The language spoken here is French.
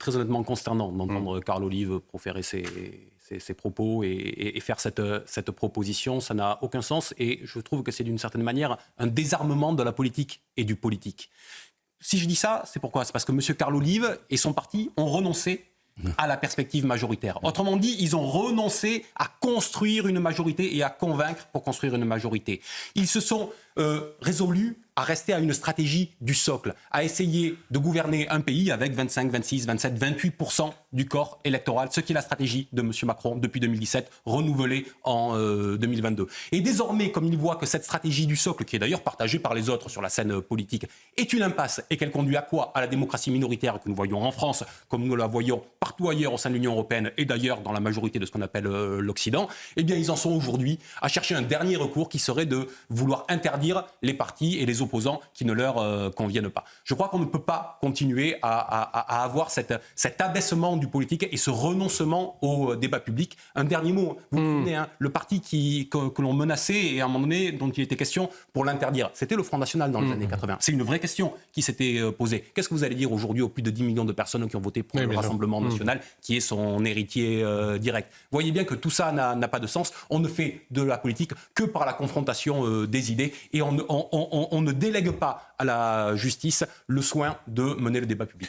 très honnêtement consternant d'entendre Carl Olive proférer ses propos et faire cette proposition. Ça n'a aucun sens et je trouve que c'est d'une certaine manière un désarmement de la politique et du politique. Si je dis ça, c'est pourquoi ? C'est parce que M. Carl Olive et son parti ont renoncé à la perspective majoritaire. Autrement dit, ils ont renoncé à construire une majorité et à convaincre pour construire une majorité. Ils se sont résolus à rester à une stratégie du socle, à essayer de gouverner un pays avec 25, 26, 27, 28% du corps électoral, ce qui est la stratégie de M. Macron depuis 2017, renouvelée en 2022. Et désormais, comme il voit que cette stratégie du socle, qui est d'ailleurs partagée par les autres sur la scène politique, est une impasse et qu'elle conduit à quoi ? À la démocratie minoritaire que nous voyons en France, comme nous la voyons partout ailleurs au sein de l'Union européenne et d'ailleurs dans la majorité de ce qu'on appelle l'Occident, eh bien ils en sont aujourd'hui à chercher un dernier recours qui serait de vouloir interdire les partis et les opposants qui ne leur conviennent pas. Je crois qu'on ne peut pas continuer à avoir cet abaissement du politique et ce renoncement au débat public. Un dernier mot, vous vous souvenez, le parti que l'on menaçait et à un moment donné dont il était question pour l'interdire, c'était le Front National dans les années 80. C'est une vraie question qui s'était posée. Qu'est-ce que vous allez dire aujourd'hui aux plus de 10 millions de personnes qui ont voté pour le Rassemblement national, qui est son héritier direct ? Vous voyez bien que tout ça n'a pas de sens. On ne fait de la politique que par la confrontation des idées et on ne délègue pas à la justice le soin de mener le débat public.